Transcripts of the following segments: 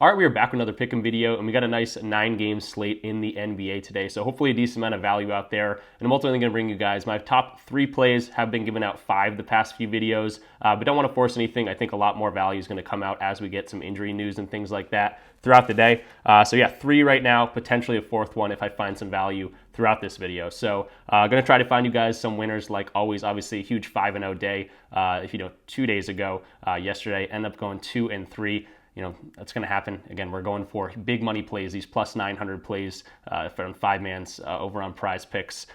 All right, we are back with another pick'em video, and we got a nice 9-game slate in the NBA today. So hopefully a decent amount of value out there. And I'm ultimately going to bring you guys my top 3 plays. Have been giving out 5 the past few videos, but don't want to force anything. I think a lot more value is going to come out as we get some injury news and things like that throughout the day. So yeah, 3 right now, potentially a 4th one if I find some value throughout this video. So going to try to find you guys some winners like always. Obviously a huge 5-0 day. If you know, 2 days ago, yesterday, end up going 2-3. You know, that's going to happen. Again, we're going for big money plays, these plus 900 plays from 5-mans over on PrizePicks.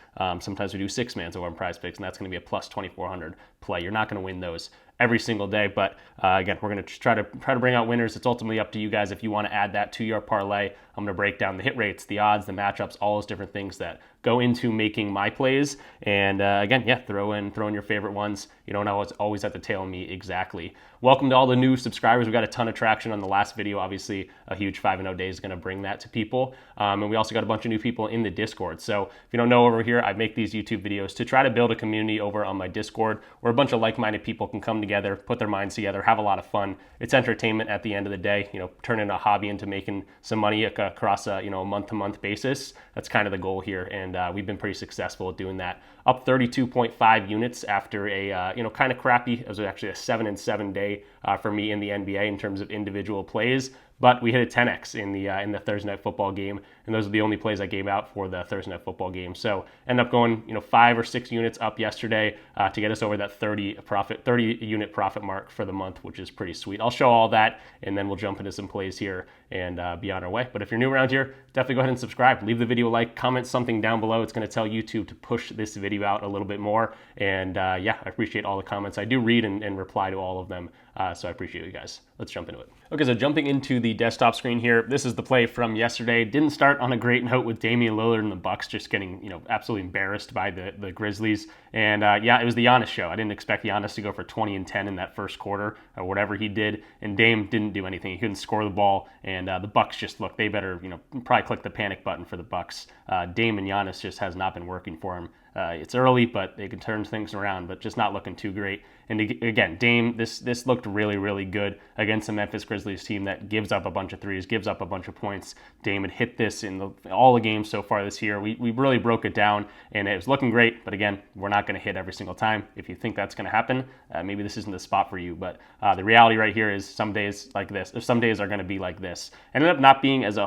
Sometimes we do 6-mans over on PrizePicks, and that's going to be a plus 2,400 play. You're not going to win those every single day, but again, we're going to try to bring out winners. It's ultimately up to you guys if you want to add that to your parlay. I'm going to break down the hit rates, the odds, the matchups, all those different things that go into making my plays. And again, yeah, throw in your favorite ones. You don't always have to tail me exactly. Welcome to all the new subscribers. We got a ton of traction on the llast video. Obviously, a huge 5-0 day is going to bring that to people. And we also got a bunch of new people in the Discord. So if you don't know, over here, I make these YouTube videos to try to build a community over on my Discord where a bunch of like-minded people can come together, put their minds together, have a lot of fun. It's entertainment at the end of the day. You know, turning a hobby into making some money across a month-to-month basis. That's kind of the goal here, and we've been pretty successful at doing that. Up 32.5 units after a kind of crappy. It was actually a 7-7 day for me in the NBA in terms of individual plays. But we hit a 10x in the Thursday night football game, and those are the only plays I gave out for the Thursday night football game. So end up going 5 or 6 units up yesterday to get us over that 30 unit profit mark for the month, which is pretty sweet. I'll show all that, and then we'll jump into some plays here and be on our way. But if you're new around here, definitely go ahead and subscribe. Leave the video a like, comment something down below. It's going to tell YouTube to push this video out a little bit more. And yeah, I appreciate all the comments. I do read and reply to all of them, so I appreciate you guys. Let's jump into it. Okay, so jumping into the desktop screen here, this is the play from yesterday. Didn't start on a great note with Damian Lillard and the Bucks just getting absolutely embarrassed by the Grizzlies. And yeah, it was the Giannis show. I didn't expect Giannis to go for 20 and 10 in that first quarter or whatever he did. And Dame didn't do anything. He couldn't score the ball. And the Bucks just look, they better probably click the panic button for the Bucks. Dame and Giannis just has not been working for him. It's early, but they can turn things around, but just not looking too great. And again, Dame, this looked really, really good against the Memphis Grizzlies team that gives up a bunch of threes, gives up a bunch of points. Dame had hit this in all the games so far this year. We really broke it down, and it was looking great. But again, we're not going to hit every single time. If you think that's going to happen, maybe this isn't the spot for you. But the reality right here is some days like this, or some days are going to be like this. Ended up not being as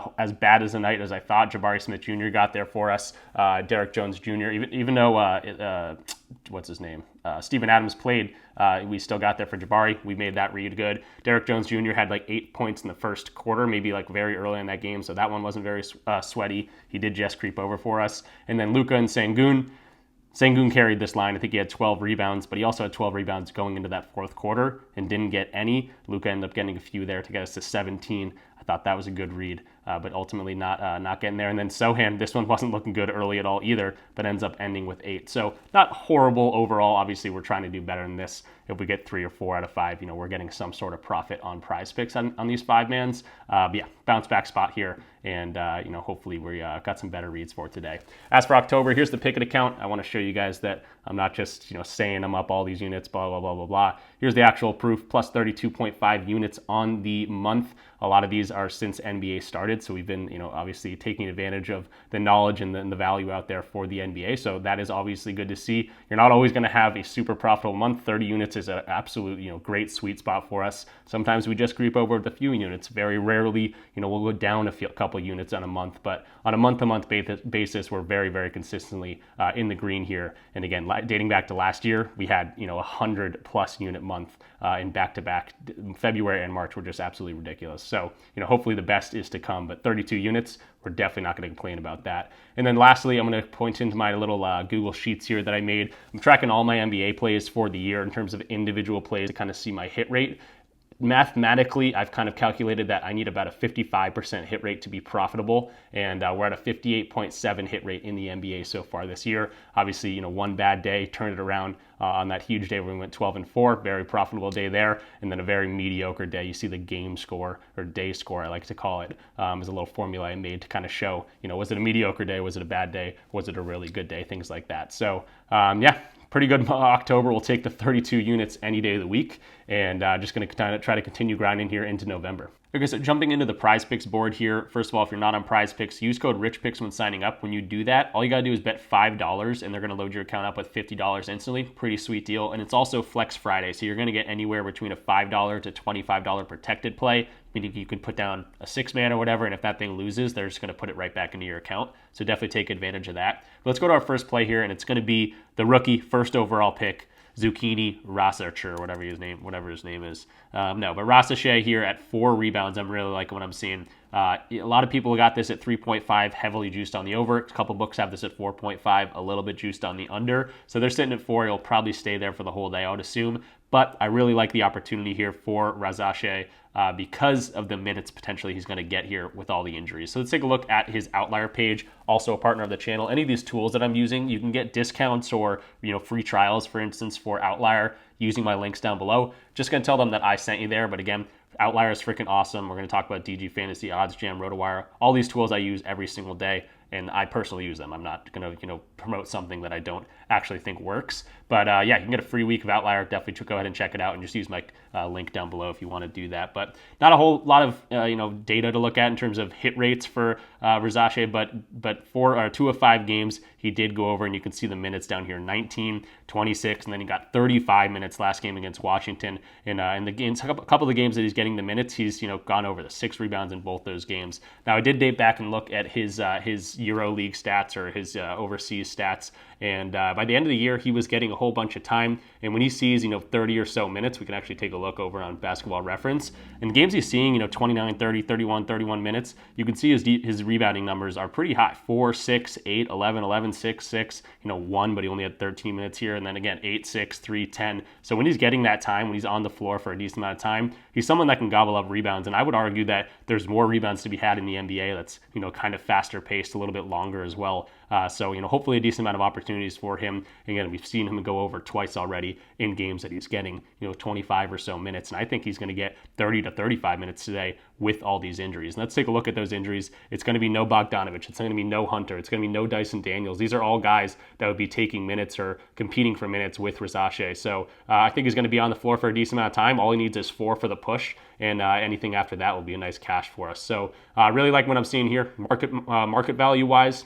bad as a night as I thought. Jabari Smith Jr. got there for us. Derek Jones Jr. Even though what's his name? Steven Adams played. We still got there for Jabari. We made that read good. Derek Jones Jr. had like 8 points in the first quarter, maybe like very early in that game, so that one wasn't very sweaty. He did just creep over for us. And then Luka and Sengun carried this line. I think he had 12 rebounds, but he also had 12 rebounds going into that fourth quarter and didn't get any. Luka ended up getting a few there to get us to 17. I thought that was a good read, but ultimately not getting there. And then Sohan, this one wasn't looking good early at all either, but ends up ending with 8. So not horrible overall. Obviously, we're trying to do better than this. If we get 3 or 4 out of 5, we're getting some sort of profit on PrizePicks on these 5-mans. But yeah, bounce back spot here, and hopefully we got some better reads for today. As for October, here's the Pickett account. I want to show you guys that I'm not just saying I'm up all these units, blah blah blah blah blah. Here's the actual proof: plus 32.5 units on the month. A lot of these are since NBA started, so we've been obviously taking advantage of the knowledge and the value out there for the NBA. So that is obviously good to see. You're not always going to have a super profitable month. 30 units is an absolute great sweet spot for us. Sometimes we just creep over with a few units. Very rarely we'll go down a couple units on a month, but on a month-to-month basis, we're very, very consistently in the green here. And again, dating back to last year, we had 100+ unit month in back-to-back. February and March were just absolutely ridiculous. So hopefully the best is to come, but 32 units, we're definitely not going to complain about that. And then lastly, I'm going to point into my little Google Sheets here that I made. I'm tracking all my NBA plays for the year in terms of individual plays to kind of see my hit rate. Mathematically, I've kind of calculated that I need about a 55% hit rate to be profitable, and we're at a 58.7 hit rate in the NBA so far this year. Obviously, one bad day turned it around on that huge day where we went 12-4, very profitable day there, and then a very mediocre day. You see the game score, or day score, I like to call it, is a little formula I made to kind of show, was it a mediocre day, was it a bad day, was it a really good day, things like that. So, yeah. Pretty good October. We'll take the 32 units any day of the week, and just going to try to continue grinding here into November. Okay, so jumping into the PrizePicks board here, first of all, if you're not on PrizePicks, use code RichPicks when signing up. When you do that, all you gotta do is bet $5 and they're gonna load your account up with $50 instantly. Pretty sweet deal. And it's also Flex Friday, so you're gonna get anywhere between a $5 to $25 protected play, meaning you can put down a 6-man or whatever, and if that thing loses, they're just gonna put it right back into your account. So definitely take advantage of that. But let's go to our first play here, and it's gonna be the rookie first overall pick, Zucchini Rasarcher, whatever his name is. But Rasarcher here at 4 rebounds, I'm really liking what I'm seeing. A lot of people got this at 3.5, heavily juiced on the over. A couple books have this at 4.5, a little bit juiced on the under. So they're sitting at 4. He'll probably stay there for the whole day, I would assume. But I really like the opportunity here for Rasarcher because of the minutes potentially he's going to get here with all the injuries. So let's take a look at his outlier page, also a partner of the channel. Any of these tools that I'm using, you can get discounts or free trials, for instance, for Outlier using my links down below. Just going to tell them that I sent you there. But again, Outlier is freaking awesome. We're going to talk about DG Fantasy, OddsJam, RotoWire. All these tools I use every single day, and I personally use them. I'm not going to promote something that I don't actually think works. But yeah, you can get a free week of Outlier. Definitely go ahead and check it out and just use my link down below if you want to do that. But not a whole lot of data to look at in terms of hit rates for Rasarcher, but 2 of 5 games he did go over, and you can see the minutes down here: 19, 26, and then he got 35 minutes last game against Washington. And in the games, a couple of the games that he's getting the minutes, he's gone over the 6 rebounds in both those games. Now I did date back and look at his EuroLeague stats or his overseas stats, and by the end of the year he was getting a whole bunch of time. And when he sees 30 or so minutes, we can actually take a look over on Basketball Reference, and games he's seeing 29, 30, 31 minutes, you can see his rebounding numbers are pretty high: 4, 6, 8, 11, 11, 6, 6, 1, but he only had 13 minutes here, and then again 8, 6, 3, 10. So when he's getting that time, when he's on the floor for a decent amount of time, he's someone that can gobble up rebounds. And I would argue that there's more rebounds to be had in the NBA that's kind of faster paced, a little bit longer as well. So hopefully a decent amount of opportunities for him. Again, we've seen him go over twice already in games that he's getting 25 or so minutes, and I think he's going to get 30 to 35 minutes today with all these injuries. And let's take a look at those injuries. It's going to be no Bogdanovich. It's going to be no Hunter. It's going to be no Dyson Daniels. These are all guys that would be taking minutes or competing for minutes with Rasarcher. So I think he's going to be on the floor for a decent amount of time. All he needs is 4 for the push, and anything after that will be a nice cash for us. So I really like what I'm seeing here. Market value wise,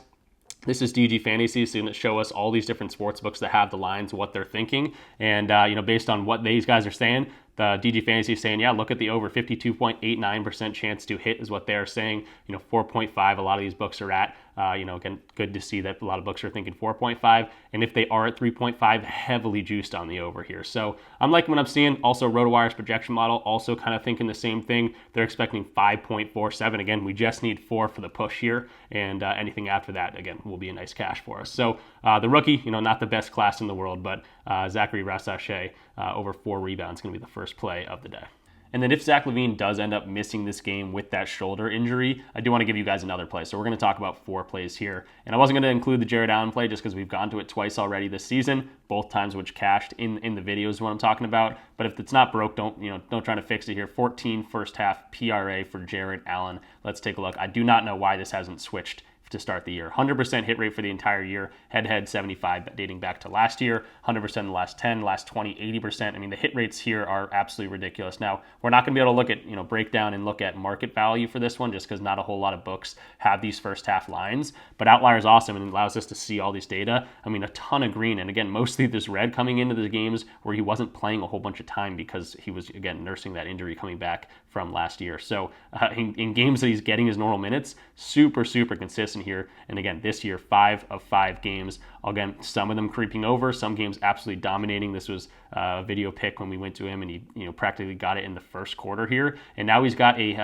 this is DG Fantasy, so it's going to show us all these different sports books that have the lines, what they're thinking, and based on what these guys are saying, the DG Fantasy is saying, yeah, look at the over, 52.89% chance to hit is what they're saying. 4.5, a lot of these books are at. Again, good to see that a lot of books are thinking 4.5, and if they are at 3.5, heavily juiced on the over here. So I'm liking what I'm seeing. Also, RotoWire's projection model also kind of thinking the same thing. They're expecting 5.47. Again, we just need 4 for the push here, and anything after that, again, will be a nice cash for us. So the rookie, not the best class in the world, but Zachary Rasarcher over 4 rebounds going to be the first play of the day. And then if Zach LaVine does end up missing this game with that shoulder injury, I do want to give you guys another play. So we're going to talk about 4 plays here. And I wasn't going to include the Jared Allen play just because we've gone to it twice already this season, both times which cashed in the videos is what I'm talking about. But if it's not broke, don't try to fix it here. 14 first half PRA for Jared Allen. Let's take a look. I do not know why this hasn't switched to start the year. 100% hit rate for the entire year, head-to-head 75 dating back to last year, 100% in the last 10, last 20, 80%. I mean, the hit rates here are absolutely ridiculous. Now, we're not going to be able to look at, break down and look at market value for this one just because not a whole lot of books have these first half lines, but Outlier is awesome and allows us to see all these data. I mean, a ton of green, and again, mostly this red coming into the games where he wasn't playing a whole bunch of time because he was, again, nursing that injury coming back from last year. So in games that he's getting his normal minutes, super consistent here. And again, this year, 5 of 5 games. Again, some of them creeping over, some games absolutely dominating. This was a video pick when we went to him, and he practically got it in the first quarter here. And now he's got a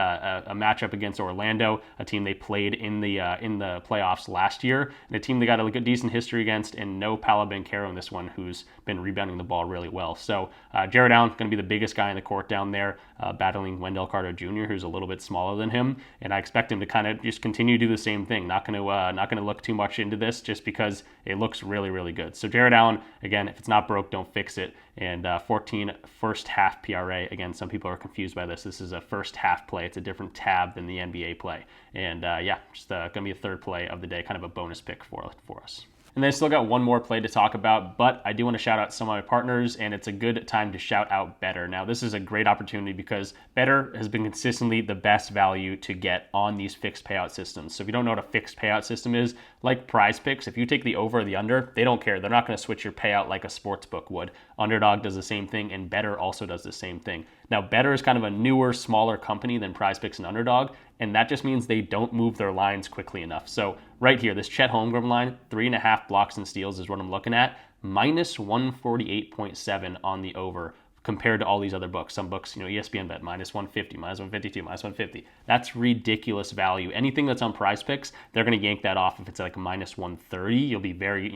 matchup against Orlando, a team they played in the playoffs last year, and a team they got a good decent history against, and no Paolo Banchero in this one, who's been rebounding the ball really well. So Jared Allen going to be the biggest guy in the court down there, battling Wendell Carter Jr., who's a little bit smaller than him, and I expect him to kind of just continue to do the same thing. Not going to look too much into this just because it looks really good. So Jared Allen, again, if it's not broke, don't fix it. And 14 first half PRA. Again, some people are confused by this. This is a first half play. It's a different tab than the NBA play. And just going to be a third play of the day, kind of a bonus pick for us. And then I still got one more play to talk about, but I do want to shout out some of my partners, and it's a good time to shout out Betr. Now, this is a great opportunity because Betr has been consistently the best value to get on these fixed payout systems. So if you don't know what a fixed payout system is, like PrizePicks, if you take the over or the under, they don't care. They're not going to switch your payout like a sportsbook would. Underdog does the same thing, and Betr also does the same thing. Now, Betr is kind of a newer, smaller company than PrizePicks and Underdog, and that just means they don't move their lines quickly enough. So right here, this Chet Holmgren line, 3.5 blocks and steals is what I'm looking at, minus 148.7 on the over compared to all these other books. Some books, ESPN bet minus 150, minus 152, minus 150. That's ridiculous value. Anything that's on PrizePicks, they're going to yank that off. If it's like a minus 130, you'll be very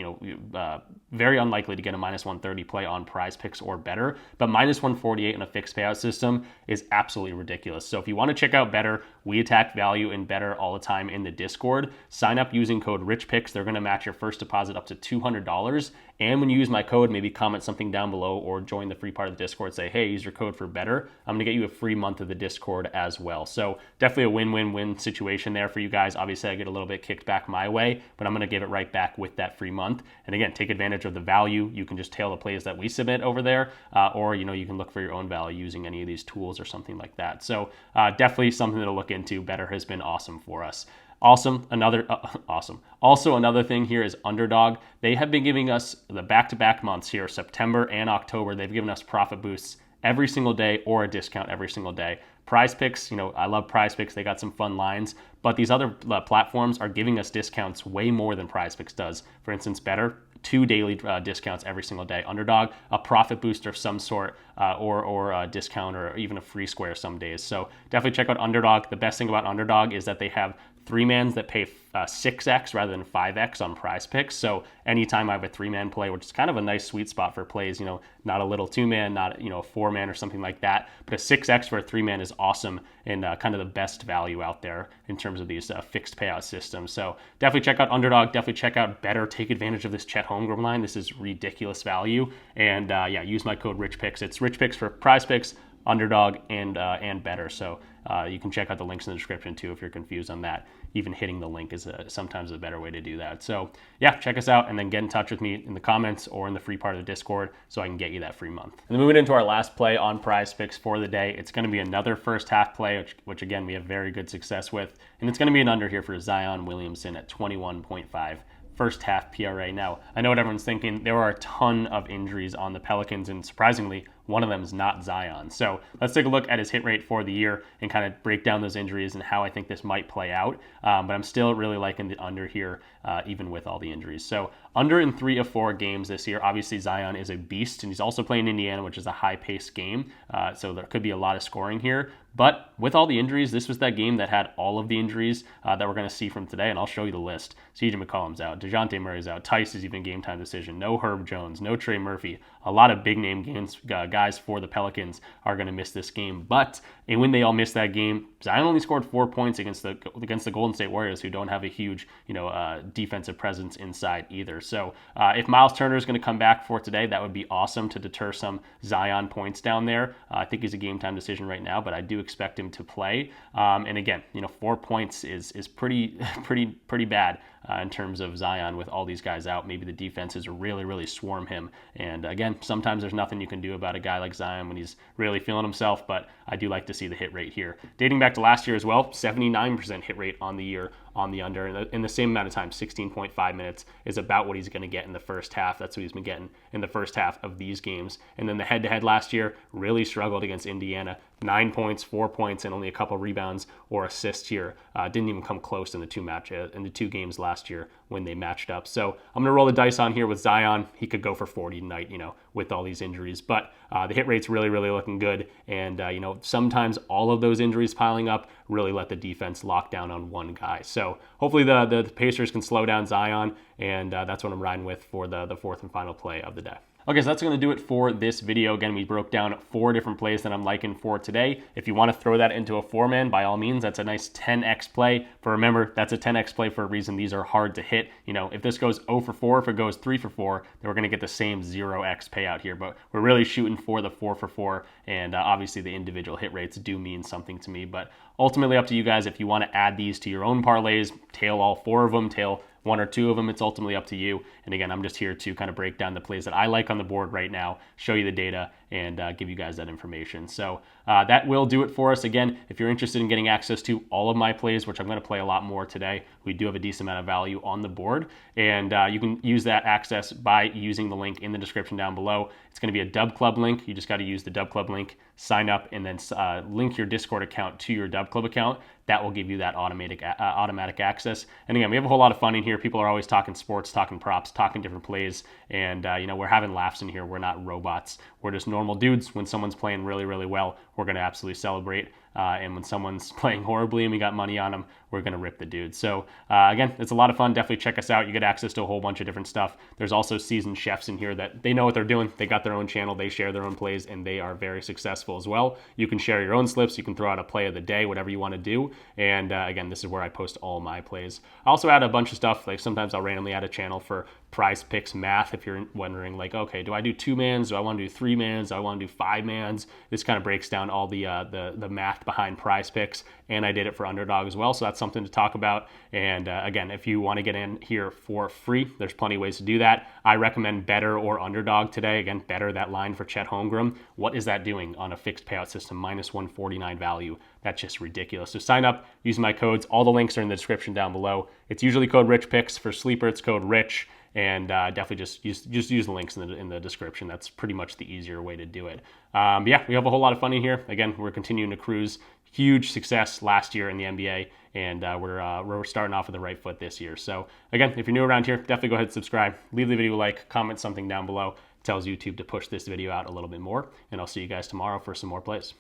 unlikely to get a minus 130 play on PrizePicks or Betr. But minus 148 in a fixed payout system is absolutely ridiculous. So if you want to check out Betr, we attack value in Betr all the time in the Discord. Sign up using code RichPicks. They're going to match your first deposit up to $200. And when you use my code, maybe comment something down below or join the free part of the Discord. Say, hey, use your code for Betr. I'm going to get you a free month of the Discord as well. So definitely a win-win-win situation there for you guys. Obviously, I get a little bit kicked back my way, but I'm going to give it right back with that free month. And again, take advantage of the value. You can just tail the plays that we submit over there, or you can look for your own value using any of these tools or something like that. So definitely something to look into. Betr has been awesome for us. Also, another thing here is Underdog. They have been giving us the back-to-back months here, September and October. They've given us profit boosts every single day or a discount every single day. PrizePicks, I love PrizePicks. They got some fun lines, but these other platforms are giving us discounts way more than PrizePicks does. For instance, Betr, 2 daily discounts every single day. Underdog, a profit booster of some sort, or a discount or even a free square some days. So definitely check out Underdog. The best thing about Underdog is that they have 3-mans that pay 6x rather than 5x on PrizePicks. So anytime I have a 3-man play, which is kind of a nice sweet spot for plays, not a little 2-man, not a 4-man or something like that, but a 6x for a 3-man is awesome and kind of the best value out there in terms of these fixed payout systems. So definitely check out Underdog, definitely check out Betr, take advantage of this Chet Holmgren line. This is ridiculous value. And use my code RichPicks. It's RichPicks for PrizePicks, Underdog, and Betr. So you can check out the links in the description too if you're confused on that. Even hitting the link is sometimes a better way to do that. So check us out and then get in touch with me in the comments or in the free part of the Discord so I can get you that free month. And then moving into our last play on PrizePicks for the day, it's going to be another first half play, which again we have very good success with, and it's going to be an under here for Zion Williamson at 21.5. First half PRA. Now, I know what everyone's thinking. There are a ton of injuries on the Pelicans, and surprisingly, one of them is not Zion. So let's take a look at his hit rate for the year and kind of break down those injuries and how I think this might play out. But I'm still really liking the under here, even with all the injuries. So under in 3 of 4 games this year. Obviously, Zion is a beast, and he's also playing Indiana, which is a high-paced game. So there could be a lot of scoring here. But with all the injuries, this was that game that had all of the injuries that we're going to see from today, and I'll show you the list. CJ McCollum's out, DeJounte Murray's out, Tice is even game time decision, no Herb Jones, no Trey Murphy. A lot of big name guys for the Pelicans are going to miss this game. But when they all miss that game, Zion only scored 4 points against the Golden State Warriors, who don't have a huge defensive presence inside either. So if Miles Turner is going to come back for today, that would be awesome to deter some Zion points down there. I think he's a game time decision right now, but I do expect him to play. And again, 4 points is pretty bad in terms of Zion with all these guys out. Maybe the defenses really swarm him. And again, sometimes there's nothing you can do about a guy like Zion when he's really feeling himself, but I do like to see the hit rate here. Dating back to last year as well, 79% hit rate on the year on the under. In the same amount of time, 16.5 minutes is about what he's going to get in the first half. That's what he's been getting in the first half of these games. And then the head-to-head last year really struggled against Indiana. 9 points, 4 points, and only a couple rebounds or assists here. Didn't even come close in the two games last year when they matched up. So I'm going to roll the dice on here with Zion. He could go for 40 tonight, with all these injuries. But the hit rate's really looking good. And, sometimes all of those injuries piling up really let the defense lock down on one guy. So hopefully the Pacers can slow down Zion, and that's what I'm riding with for the fourth and final play of the day. Okay, so that's going to do it for this video. Again, we broke down 4 different plays that I'm liking for today. If you want to throw that into a 4-man, by all means, that's a nice 10x play. But remember, that's a 10x play for a reason. These are hard to hit. If this goes 0 for 4, if it goes 3 for 4, then we're going to get the same 0x payout here. But we're really shooting for the 4 for 4, and obviously the individual hit rates do mean something to me. But ultimately up to you guys if you want to add these to your own parlays, tail all 4 of them, tail one or two of them, it's ultimately up to you. And again, I'm just here to kind of break down the plays that I like on the board right now, show you the data, and give you guys that information. So that will do it for us. Again, if you're interested in getting access to all of my plays, which I'm going to play a lot more today, we do have a decent amount of value on the board, and you can use that access by using the link in the description down below. It's going to be a Dub Club link. You just got to use the Dub Club link, sign up, and then link your Discord account to your Dub Club account. That will give you that automatic access. And again, we have a whole lot of fun in here. People are always talking sports, talking props, talking different plays, and we're having laughs in here. We're not robots. We're just normal dudes. When someone's playing really, really well, we're going to absolutely celebrate. And when someone's playing horribly and we got money on them, we're going to rip the dude. So again, it's a lot of fun. Definitely check us out. You get access to a whole bunch of different stuff. There's also seasoned chefs in here that they know what they're doing. They got their own channel. They share their own plays, and they are very successful as well. You can share your own slips. You can throw out a play of the day, whatever you want to do. And again, this is where I post all my plays. I also add a bunch of stuff. Like sometimes I'll randomly add a channel for PrizePicks math. If you're wondering, like, okay, do I do 2-mans? Do I want to do 3-mans? Do I want to do 5-mans? This kind of breaks down all the math behind PrizePicks, and I did it for Underdog as well. So that's something to talk about. And again, if you want to get in here for free, there's plenty of ways to do that. I recommend Betr or Underdog today. Again, Betr, that line for Chet Holmgren. What is that doing on a fixed payout system? -149 value. That's just ridiculous. So sign up, use my codes. All the links are in the description down below. It's usually code RichPicks. For Sleeper, it's code RICH. And definitely just use the links in the description. That's pretty much the easier way to do it. But yeah, we have a whole lot of fun in here. Again, we're continuing to cruise. Huge success last year in the NBA, and we're starting off with the right foot this year. So again, if you're new around here, definitely go ahead and subscribe. Leave the video a like, comment something down below. It tells YouTube to push this video out a little bit more, and I'll see you guys tomorrow for some more plays.